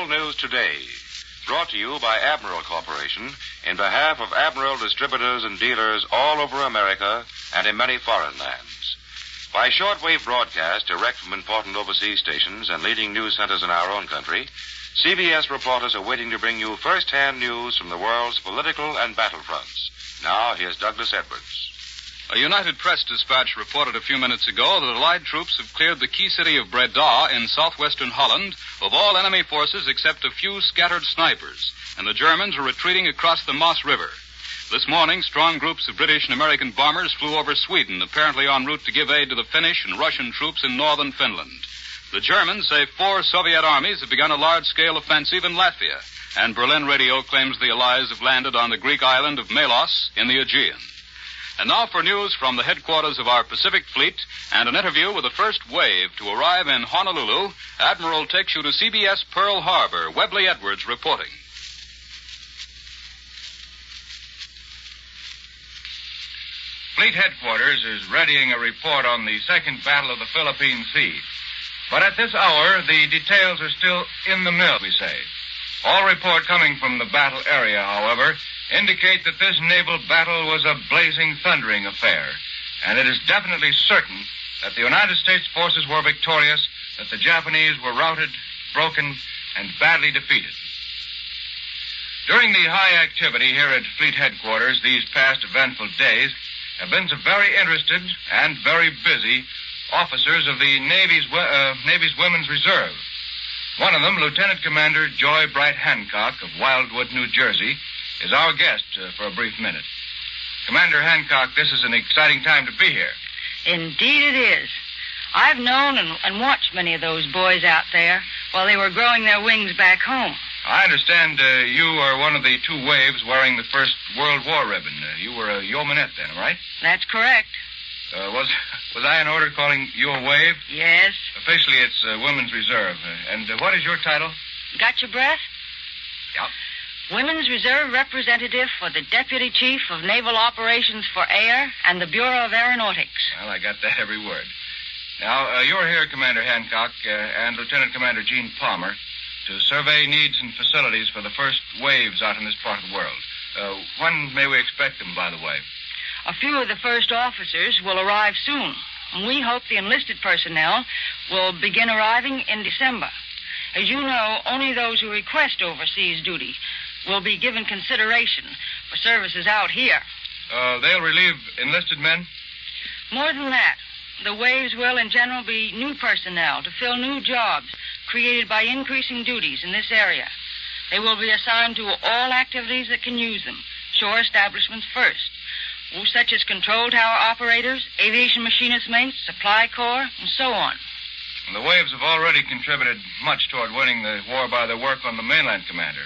World News Today, brought to you by Admiral Corporation in behalf of Admiral distributors and dealers all over America and in many foreign lands. By shortwave broadcast direct from important overseas stations and leading news centers in our own country, CBS reporters are waiting to bring you first-hand news from the world's political and battlefronts. Now, here's Douglas Edwards. A United Press dispatch reported a few minutes ago that Allied troops have cleared the key city of Breda in southwestern Holland of all enemy forces except a few scattered snipers, and the Germans are retreating across the Maas River. This morning, strong groups of British and American bombers flew over Sweden, apparently en route to give aid to the Finnish and Russian troops in northern Finland. The Germans say 4 Soviet armies have begun a large-scale offensive in Latvia, and Berlin radio claims the Allies have landed on the Greek island of Melos in the Aegean. And now for news from the headquarters of our Pacific Fleet and an interview with the first wave to arrive in Honolulu. Admiral takes you to CBS Pearl Harbor. Webley Edwards reporting. Fleet headquarters is readying a report on the second battle of the Philippine Sea. But at this hour, the details are still in the mill, we say. All report coming from the battle area, however, indicate that this naval battle was a blazing, thundering affair. And it is definitely certain that the United States forces were victorious, that the Japanese were routed, broken, and badly defeated. During the high activity here at Fleet headquarters these past eventful days have been some very interested and very busy officers of the Navy's Women's Reserve. One of them, Lieutenant Commander Joy Bright Hancock of Wildwood, New Jersey, is our guest for a brief minute. Commander Hancock, this is an exciting time to be here. Indeed it is. I've known and watched many of those boys out there while they were growing their wings back home. I understand you are one of the 2 waves wearing the First World War ribbon. You were a yeomanette then, right? That's correct. Was I in order calling you a wave? Yes. Officially, it's Women's Reserve. And what is your title? Got your breath? Yep. Women's Reserve Representative for the Deputy Chief of Naval Operations for Air and the Bureau of Aeronautics. Well, I got that every word. Now, you're here, Commander Hancock, and Lieutenant Commander Gene Palmer, to survey needs and facilities for the first waves out in this part of the world. When may we expect them, by the way? A few of the first officers will arrive soon. And we hope the enlisted personnel will begin arriving in December. As you know, only those who request overseas duty will be given consideration for services out here. They'll relieve enlisted men? More than that, the waves will in general be new personnel to fill new jobs created by increasing duties in this area. They will be assigned to all activities that can use them, shore establishments first, such as control tower operators, aviation machinist mates, supply corps, and so on. And the waves have already contributed much toward winning the war by their work on the mainland, Commander.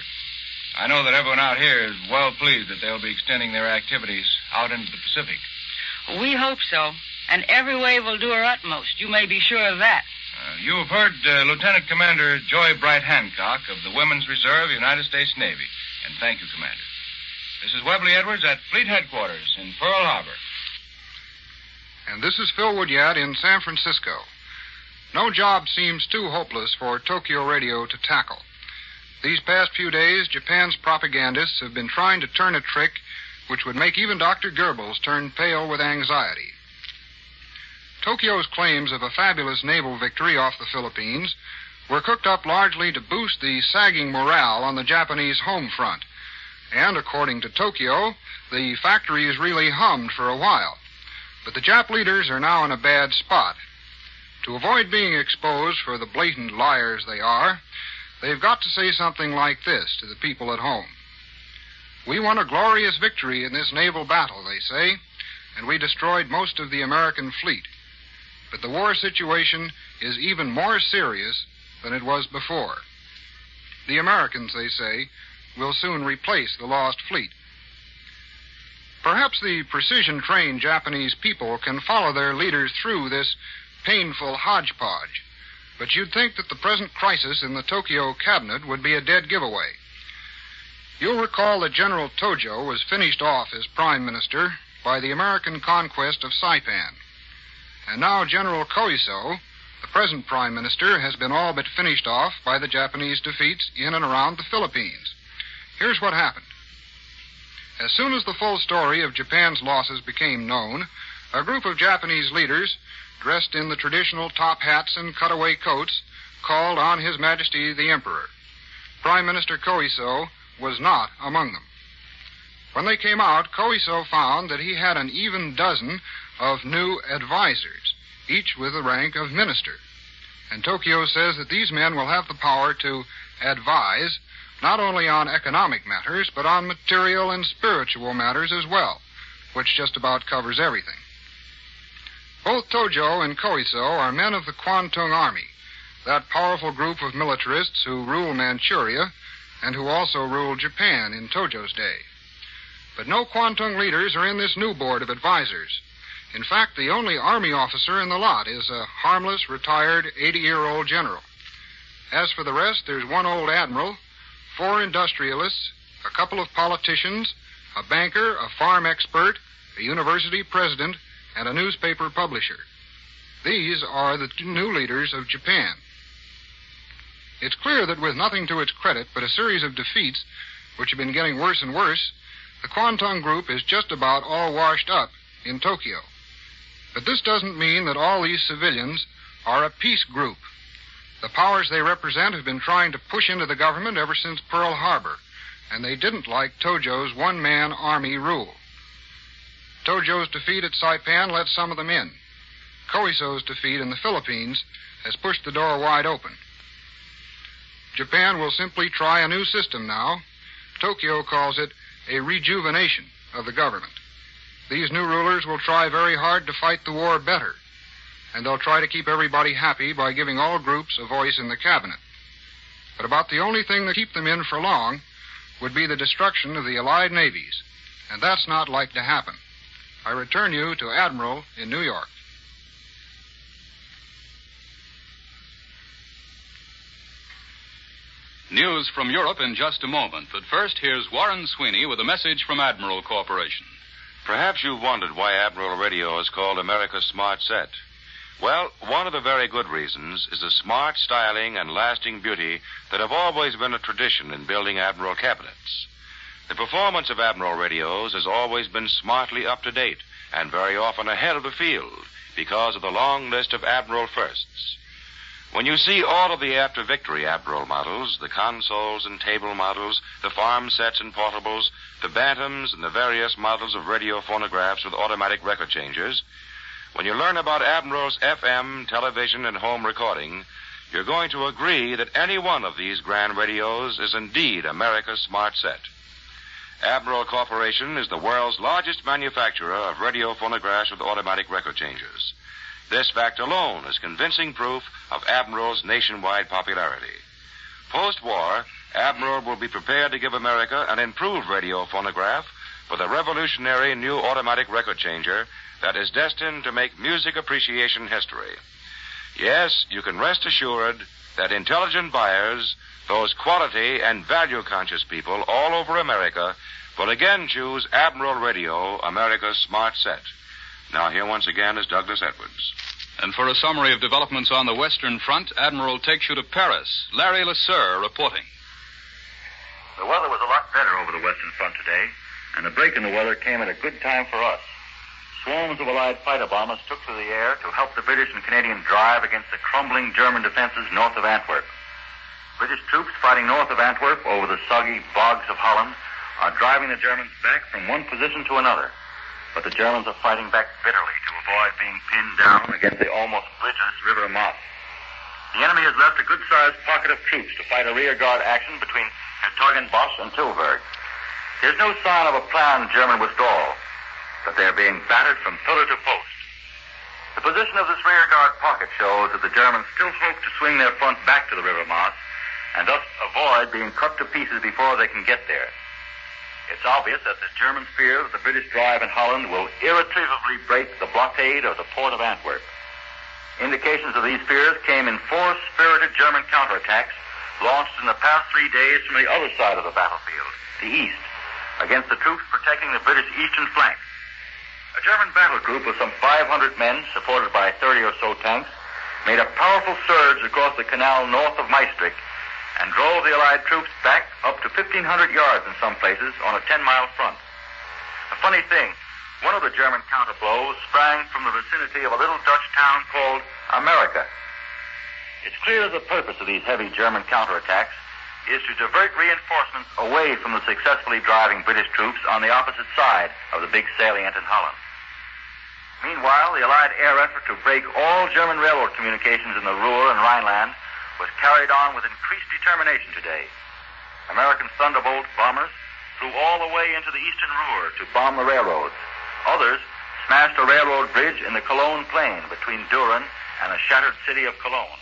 I know that everyone out here is well pleased that they'll be extending their activities out into the Pacific. We hope so, and every wave will do her utmost. You may be sure of that. You have heard Lieutenant Commander Joy Bright Hancock of the Women's Reserve, United States Navy. And thank you, Commander. This is Webley Edwards at Fleet Headquarters in Pearl Harbor. And this is Phil Woodyard in San Francisco. No job seems too hopeless for Tokyo radio to tackle. These past few days, Japan's propagandists have been trying to turn a trick which would make even Dr. Goebbels turn pale with anxiety. Tokyo's claims of a fabulous naval victory off the Philippines were cooked up largely to boost the sagging morale on the Japanese home front. And according to Tokyo, the factories really hummed for a while. But the Jap leaders are now in a bad spot. To avoid being exposed for the blatant liars they are, they've got to say something like this to the people at home. We won a glorious victory in this naval battle, they say, and we destroyed most of the American fleet. But the war situation is even more serious than it was before. The Americans, they say, will soon replace the lost fleet. Perhaps the precision-trained Japanese people can follow their leaders through this painful hodgepodge, but you'd think that the present crisis in the Tokyo cabinet would be a dead giveaway. You'll recall that General Tojo was finished off as prime minister by the American conquest of Saipan. And now General Koiso, The present Prime Minister has been all but finished off by the Japanese defeats in and around the Philippines. Here's what happened. As soon as the full story of Japan's losses became known, a group of Japanese leaders, dressed in the traditional top hats and cutaway coats, called on His Majesty the Emperor. Prime Minister Koiso was not among them. When they came out, Koiso found that he had an even dozen of new advisors, each with the rank of minister. And Tokyo says that these men will have the power to advise not only on economic matters, but on material and spiritual matters as well, which just about covers everything. Both Tojo and Koiso are men of the Kwantung Army, that powerful group of militarists who rule Manchuria and who also ruled Japan in Tojo's day. But no Kwantung leaders are in this new board of advisors. In fact, the only Army officer in the lot is a harmless, retired 80-year-old general. As for the rest, there's one old admiral, 4 industrialists, a couple of politicians, a banker, a farm expert, a university president, and a newspaper publisher. These are the new leaders of Japan. It's clear that with nothing to its credit but a series of defeats, which have been getting worse and worse, the Kwantung Group is just about all washed up in Tokyo. But this doesn't mean that all these civilians are a peace group. The powers they represent have been trying to push into the government ever since Pearl Harbor, and they didn't like Tojo's one-man army rule. Tojo's defeat at Saipan let some of them in. Koiso's defeat in the Philippines has pushed the door wide open. Japan will simply try a new system now. Tokyo calls it a rejuvenation of the government. These new rulers will try very hard to fight the war better, and they'll try to keep everybody happy by giving all groups a voice in the cabinet. But about the only thing that keep them in for long would be the destruction of the Allied navies, and that's not like to happen. I return you to Admiral in New York. News from Europe in just a moment, but first here's Warren Sweeney with a message from Admiral Corporation. Perhaps you've wondered why Admiral Radio is called America's Smart Set. Well, one of the very good reasons is the smart styling and lasting beauty that have always been a tradition in building Admiral cabinets. The performance of Admiral radios has always been smartly up to date and very often ahead of the field because of the long list of Admiral firsts. When you see all of the after-victory Admiral models, the consoles and table models, the farm sets and portables, the bantams, and the various models of radio phonographs with automatic record changers, when you learn about Admiral's FM, television, and home recording, you're going to agree that any one of these grand radios is indeed America's Smart Set. Admiral Corporation is the world's largest manufacturer of radio phonographs with automatic record changers. This fact alone is convincing proof of Admiral's nationwide popularity. Post-war, Admiral will be prepared to give America an improved radio phonograph with a revolutionary new automatic record changer that is destined to make music appreciation history. Yes, you can rest assured that intelligent buyers, those quality and value-conscious people all over America, will again choose Admiral Radio, America's Smart Set. Now, here once again is Douglas Edwards. And for a summary of developments on the Western Front, Admiral takes you to Paris. Larry Lasser reporting. The weather was a lot better over the Western Front today, and the break in the weather came at a good time for us. Swarms of Allied fighter bombers took to the air to help the British and Canadian drive against the crumbling German defenses north of Antwerp. British troops fighting north of Antwerp over the soggy bogs of Holland are driving the Germans back from one position to another. But the Germans are fighting back bitterly to avoid being pinned down against the almost bridgeless River Maas. The enemy has left a good-sized pocket of troops to fight a rearguard action between Hertogenbosch and Tilburg. There's no sign of a planned German withdrawal, but they're being battered from pillar to post. The position of this rearguard pocket shows that the Germans still hope to swing their front back to the River Maas and thus avoid being cut to pieces before they can get there. It's obvious that the Germans fear that the British drive in Holland will irretrievably break the blockade of the port of Antwerp. Indications of these fears came in 4 spirited German counterattacks launched in the past 3 days from the other side of the battlefield, the east, against the troops protecting the British eastern flank. A German battle group of some 500 men, supported by 30 or so tanks, made a powerful surge across the canal north of Maastricht and drove the Allied troops back up to 1,500 yards in some places on a 10-mile front. A funny thing, one of the German counterblows sprang from the vicinity of a little Dutch town called America. It's clear the purpose of these heavy German counterattacks is to divert reinforcements away from the successfully driving British troops on the opposite side of the big salient in Holland. Meanwhile, the Allied air effort to break all German railroad communications in the Ruhr and Rhineland was carried on with increased determination today. American Thunderbolt bombers flew all the way into the eastern Ruhr to bomb the railroads. Others smashed a railroad bridge in the Cologne plain between Düren and the shattered city of Cologne.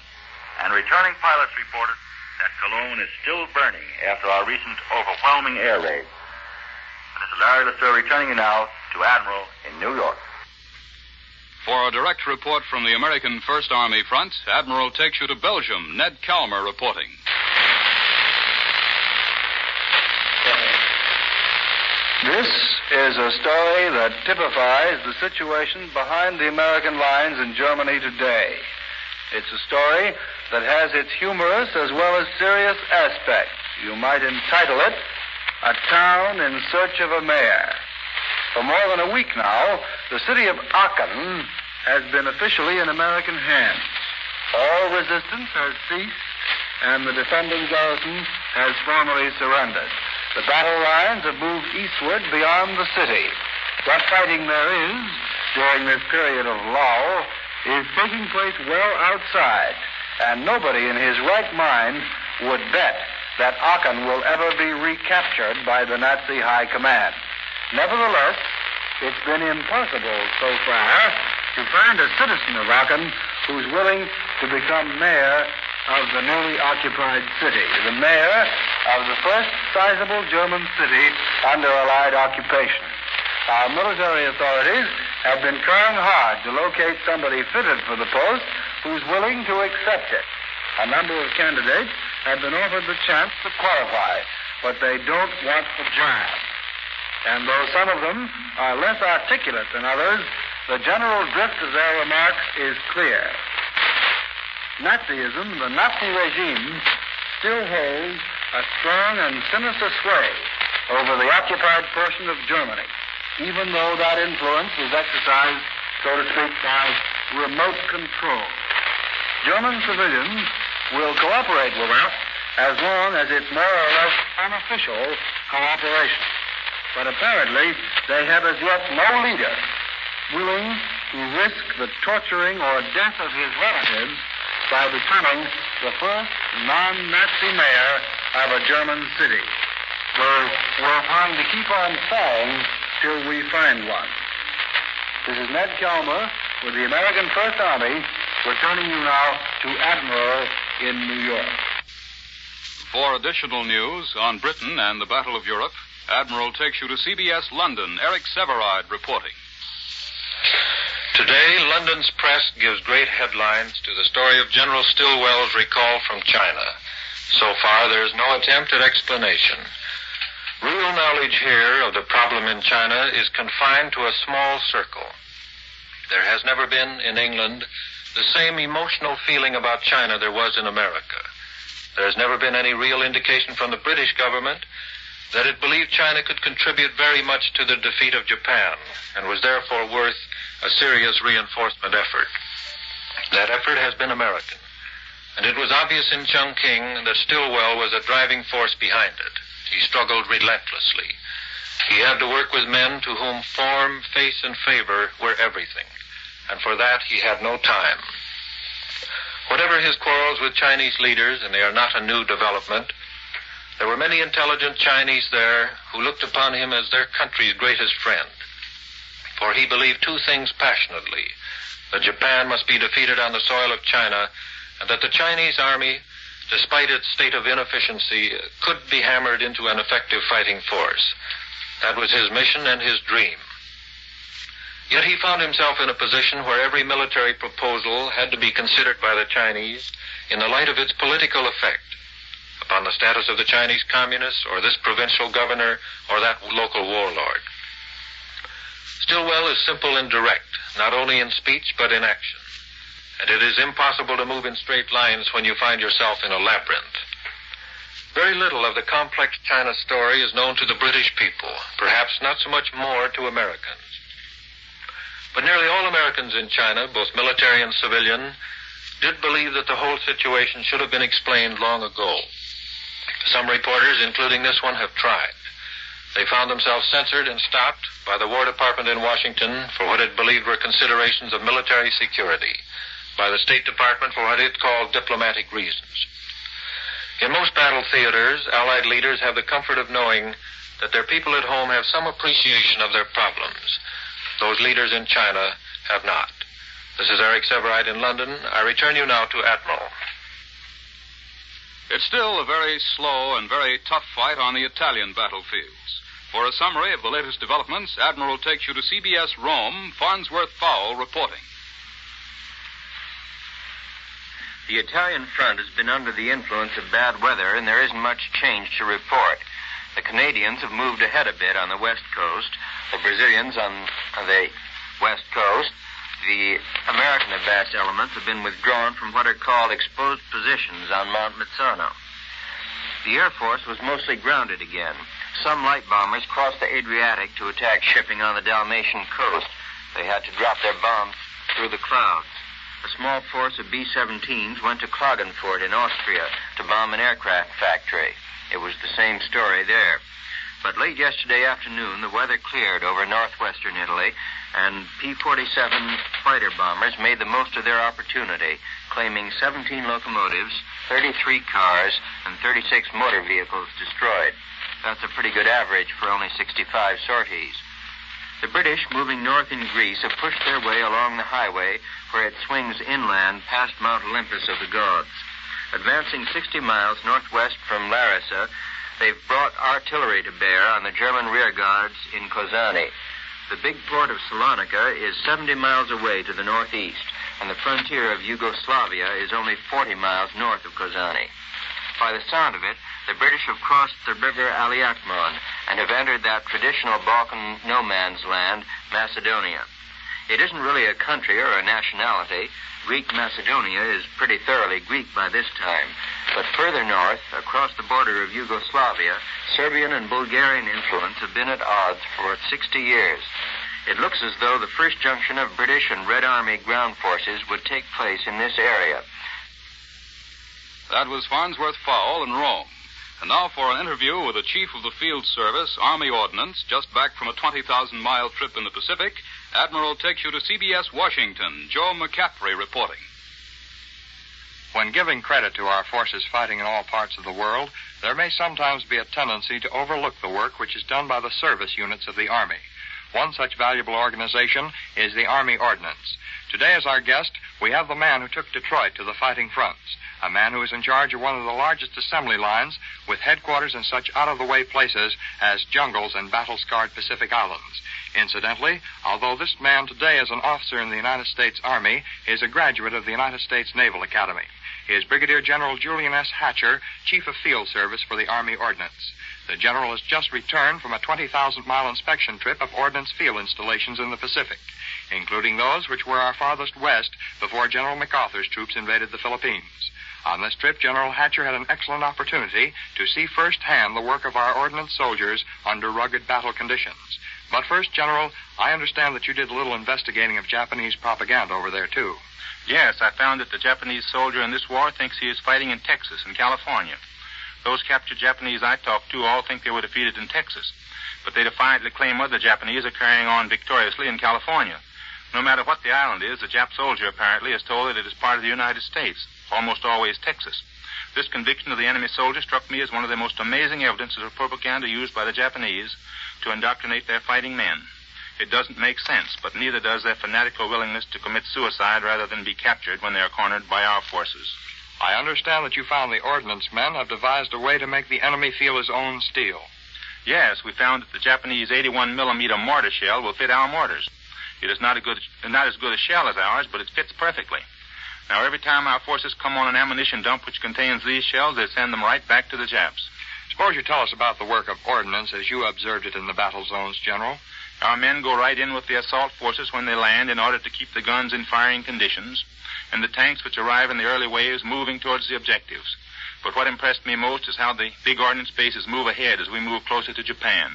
And returning pilots reported that Cologne is still burning after our recent overwhelming air raid. And this is Larry Lester returning you now to Admiral in New York. For a direct report from the American First Army front, Admiral takes you to Belgium. Ned Calmer reporting. This is a story that typifies the situation behind the American lines in Germany today. It's a story that has its humorous as well as serious aspects. You might entitle it, A Town in Search of a Mayor. For more than a week now, the city of Aachen has been officially in American hands. All resistance has ceased, and the defending garrison has formally surrendered. The battle lines have moved eastward beyond the city. What fighting there is during this period of lull is taking place well outside, and nobody in his right mind would bet that Aachen will ever be recaptured by the Nazi high command. Nevertheless, it's been impossible so far to find a citizen of Aachen who's willing to become mayor of the newly occupied city, the mayor of the first sizable German city under Allied occupation. Our military authorities have been trying hard to locate somebody fitted for the post who's willing to accept it. A number of candidates have been offered the chance to qualify, but they don't want the job. And though some of them are less articulate than others, the general drift of their remarks is clear. Nazism, the Nazi regime, still holds a strong and sinister sway over the occupied portion of Germany, even though that influence is exercised, so to speak, by remote control. German civilians will cooperate with us as long as it's more or less unofficial cooperation. But apparently, they have as yet no leader willing to risk the torturing or death of his relatives by becoming the first non-Nazi mayor of a German city. We're going to keep on trying till we find one. This is Ned Calmer with the American First Army, returning you now to Admiral in New York. For additional news on Britain and the Battle of Europe, Admiral takes you to CBS London. Eric Severide reporting. Today, London's press gives great headlines to the story of General Stilwell's recall from China. So far, there is no attempt at explanation. Real knowledge here of the problem in China is confined to a small circle. There has never been in England the same emotional feeling about China there was in America. There has never been any real indication from the British government that it believed China could contribute very much to the defeat of Japan and was therefore worth a serious reinforcement effort. That effort has been American, and it was obvious in Chongqing that Stilwell was a driving force behind it. He struggled relentlessly. He had to work with men to whom form, face, and favor were everything, and for that he had no time. Whatever his quarrels with Chinese leaders, and they are not a new development, there were many intelligent Chinese there who looked upon him as their country's greatest friend. For he believed two things passionately: that Japan must be defeated on the soil of China, and that the Chinese army, despite its state of inefficiency, could be hammered into an effective fighting force. That was his mission and his dream. Yet he found himself in a position where every military proposal had to be considered by the Chinese in the light of its political effect upon the status of the Chinese communists, or this provincial governor, or that local warlord. Stilwell is simple and direct, not only in speech but in action. and it is impossible to move in straight lines when you find yourself in a labyrinth. Very little of the complex China story is known to the British people, perhaps not so much more to Americans. But nearly all Americans in China, both military and civilian, did believe that the whole situation should have been explained long ago. Some reporters, including this one, have tried. They found themselves censored and stopped by the War Department in Washington for what it believed were considerations of military security, by the State Department for what it called diplomatic reasons. In most battle theaters, Allied leaders have the comfort of knowing that their people at home have some appreciation of their problems. Those leaders in China have not. This is Eric Severide in London. I return you now to Admiral. It's still a very slow and very tough fight on the Italian battlefields. For a summary of the latest developments, Admiral takes you to CBS Rome, Farnsworth Fowle reporting. The Italian front has been under the influence of bad weather, and there isn't much change to report. The Canadians have moved ahead a bit on the west coast, the Brazilians on the west coast. The American advanced elements have been withdrawn from what are called exposed positions on Mount Mazzano. The Air Force was mostly grounded again. Some light bombers crossed the Adriatic to attack shipping on the Dalmatian coast. They had to drop their bombs through the clouds. A small force of B-17s went to Klagenfurt in Austria to bomb an aircraft factory. It was the same story there. But late yesterday afternoon, the weather cleared over northwestern Italy, and P-47 fighter bombers made the most of their opportunity, claiming 17 locomotives, 33 cars, and 36 motor vehicles destroyed. That's a pretty good average for only 65 sorties. The British, moving north in Greece, have pushed their way along the highway where it swings inland past Mount Olympus of the gods. Advancing 60 miles northwest from Larissa, they've brought artillery to bear on the German rearguards in Kozani. The big port of Salonika is 70 miles away to the northeast, and the frontier of Yugoslavia is only 40 miles north of Kozani. By the sound of it, the British have crossed the river Aliakmon and have entered that traditional Balkan no-man's land, Macedonia. It isn't really a country or a nationality. Greek Macedonia is pretty thoroughly Greek by this time. But further north, across the border of Yugoslavia, Serbian and Bulgarian influence have been at odds for 60 years. It looks as though the first junction of British and Red Army ground forces would take place in this area. That was Farnsworth Fowle in Rome. And now for an interview with the Chief of the Field Service, Army Ordnance, just back from a 20,000-mile trip in the Pacific. Admiral takes you to CBS Washington. Joe McCaffrey reporting. When giving credit to our forces fighting in all parts of the world, there may sometimes be a tendency to overlook the work which is done by the service units of the Army. One such valuable organization is the Army Ordnance. Today, as our guest, we have the man who took Detroit to the fighting fronts, a man who is in charge of one of the largest assembly lines with headquarters in such out-of-the-way places as jungles and battle-scarred Pacific Islands. Incidentally, although this man today is an officer in the United States Army, he is a graduate of the United States Naval Academy. He is Brigadier General Julian S. Hatcher, Chief of Field Service for the Army Ordnance. The general has just returned from a 20,000-mile inspection trip of ordnance field installations in the Pacific, including those which were our farthest west before General MacArthur's troops invaded the Philippines. On this trip, General Hatcher had an excellent opportunity to see firsthand the work of our ordnance soldiers under rugged battle conditions. But first, General, I understand that you did a little investigating of Japanese propaganda over there, too. Yes, I found that the Japanese soldier in this war thinks he is fighting in Texas and California. Those captured Japanese I talked to all think they were defeated in Texas, but they defiantly claim other Japanese are carrying on victoriously in California. No matter what the island is, the Jap soldier apparently is told that it is part of the United States, almost always Texas. This conviction of the enemy soldier struck me as one of the most amazing evidences of propaganda used by the Japanese to indoctrinate their fighting men. It doesn't make sense, but neither does their fanatical willingness to commit suicide rather than be captured when they are cornered by our forces. I understand that you found the ordnance men have devised a way to make the enemy feel his own steel. Yes, we found that the Japanese 81-millimeter mortar shell will fit our mortars. It is not as good a shell as ours, but it fits perfectly. Now, every time our forces come on an ammunition dump which contains these shells, they send them right back to the Japs. Suppose you tell us about the work of ordnance as you observed it in the battle zones, General. Our men go right in with the assault forces when they land in order to keep the guns in firing conditions. and the tanks which arrive in the early waves moving towards the objectives. But what impressed me most is how the big ordnance bases move ahead as we move closer to Japan.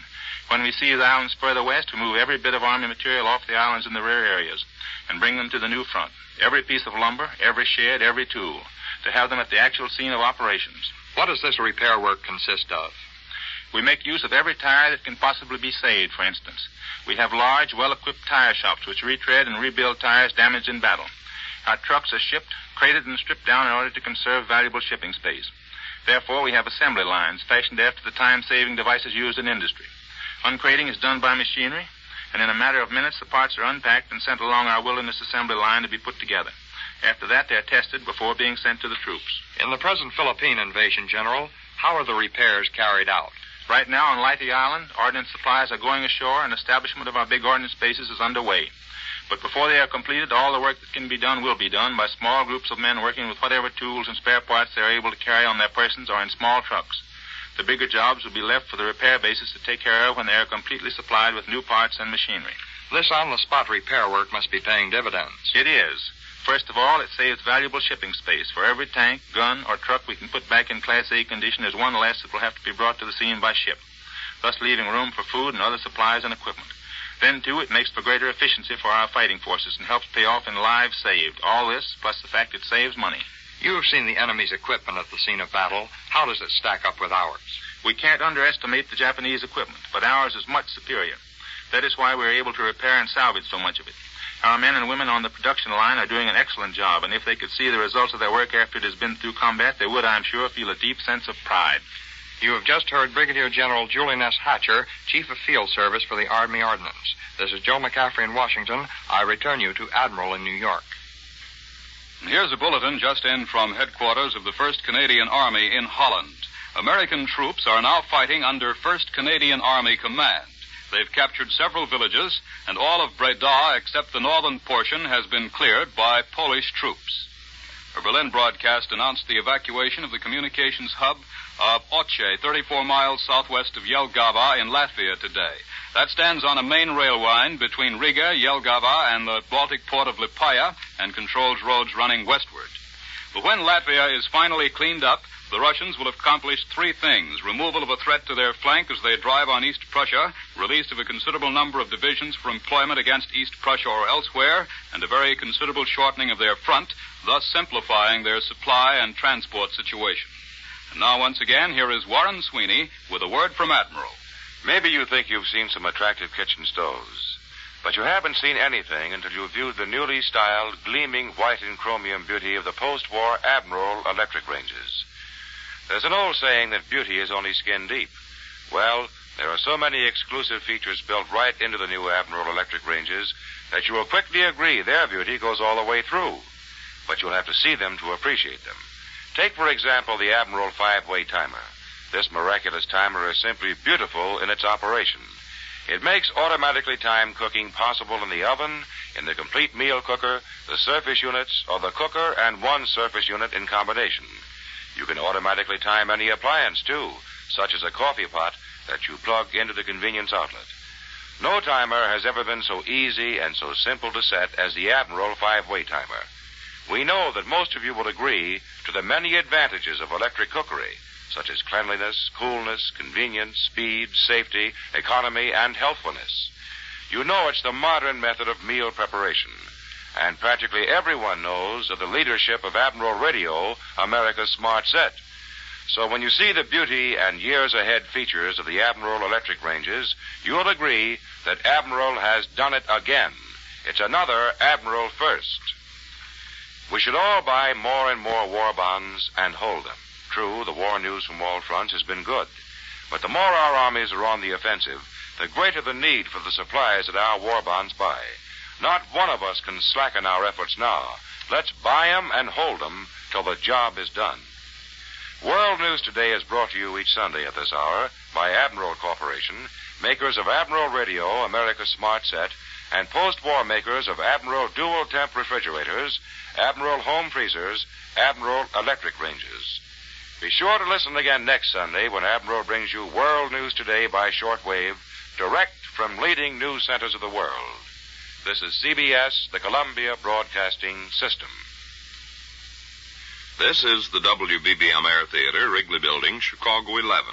When we see the islands further west, we move every bit of Army material off the islands in the rear areas and bring them to the new front. Every piece of lumber, every shed, every tool, to have them at the actual scene of operations. What does this repair work consist of? We make use of every tire that can possibly be saved, for instance. We have large, well-equipped tire shops which retread and rebuild tires damaged in battle. Our trucks are shipped, crated, and stripped down in order to conserve valuable shipping space. Therefore, we have assembly lines fashioned after the time-saving devices used in industry. Uncrating is done by machinery, and in a matter of minutes, the parts are unpacked and sent along our wilderness assembly line to be put together. After that, they are tested before being sent to the troops. In the present Philippine invasion, General, how are the repairs carried out? Right now on Leyte Island, ordnance supplies are going ashore and establishment of our big ordnance bases is underway. But before they are completed, all the work that can be done will be done by small groups of men working with whatever tools and spare parts they are able to carry on their persons or in small trucks. The bigger jobs will be left for the repair bases to take care of when they are completely supplied with new parts and machinery. This on-the-spot repair work must be paying dividends. It is. First of all, it saves valuable shipping space. For every tank, gun, or truck we can put back in Class A condition, there's one less that will have to be brought to the scene by ship, thus leaving room for food and other supplies and equipment. Then, too, it makes for greater efficiency for our fighting forces and helps pay off in lives saved. All this, plus the fact it saves money. You've seen the enemy's equipment at the scene of battle. How does it stack up with ours? We can't underestimate the Japanese equipment, but ours is much superior. That is why we're able to repair and salvage so much of it. Our men and women on the production line are doing an excellent job, and if they could see the results of their work after it has been through combat, they would, I'm sure, feel a deep sense of pride. You have just heard Brigadier General Julian S. Hatcher, Chief of Field Service for the Army Ordnance. This is Joe McCaffrey in Washington. I return you to Admiral in New York. And here's a bulletin just in from headquarters of the 1st Canadian Army in Holland. American troops are now fighting under 1st Canadian Army Command. They've captured several villages, and all of Breda, except the northern portion, has been cleared by Polish troops. A Berlin broadcast announced the evacuation of the communications hub of Oce, 34 miles southwest of Jelgava in Latvia today. That stands on a main rail line between Riga, Jelgava, and the Baltic port of Lipaia and controls roads running westward. But when Latvia is finally cleaned up, the Russians will have accomplished three things: removal of a threat to their flank as they drive on East Prussia, release of a considerable number of divisions for employment against East Prussia or elsewhere, and a very considerable shortening of their front, thus simplifying their supply and transport situation. And now, once again, here is Warren Sweeney with a word from Admiral. Maybe you think you've seen some attractive kitchen stoves, but you haven't seen anything until you've viewed the newly styled, gleaming white and chromium beauty of the post-war Admiral electric ranges. There's an old saying that beauty is only skin deep. Well, there are so many exclusive features built right into the new Admiral electric ranges that you will quickly agree their beauty goes all the way through. But you'll have to see them to appreciate them. Take, for example, the Admiral 5-way timer. This miraculous timer is simply beautiful in its operation. It makes automatically timed cooking possible in the oven, in the complete meal cooker, the surface units, or the cooker and one surface unit in combination. You can automatically time any appliance, too, such as a coffee pot that you plug into the convenience outlet. No timer has ever been so easy and so simple to set as the Admiral 5-way timer. We know that most of you will agree to the many advantages of electric cookery, such as cleanliness, coolness, convenience, speed, safety, economy, and healthfulness. You know it's the modern method of meal preparation, and practically everyone knows of the leadership of Admiral Radio, America's smart set. So when you see the beauty and years-ahead features of the Admiral electric ranges, you'll agree that Admiral has done it again. It's another Admiral first. We should all buy more and more war bonds and hold them. True, the war news from all fronts has been good. But the more our armies are on the offensive, the greater the need for the supplies that our war bonds buy. Not one of us can slacken our efforts now. Let's buy them and hold them till the job is done. World News Today is brought to you each Sunday at this hour by Admiral Corporation, makers of Admiral Radio, America's Smart Set, and post-war makers of Admiral dual-temp refrigerators, Admiral home freezers, Admiral electric ranges. Be sure to listen again next Sunday when Admiral brings you World News Today by shortwave, direct from leading news centers of the world. This is CBS, the Columbia Broadcasting System. This is the WBBM Air Theater, Wrigley Building, Chicago 11.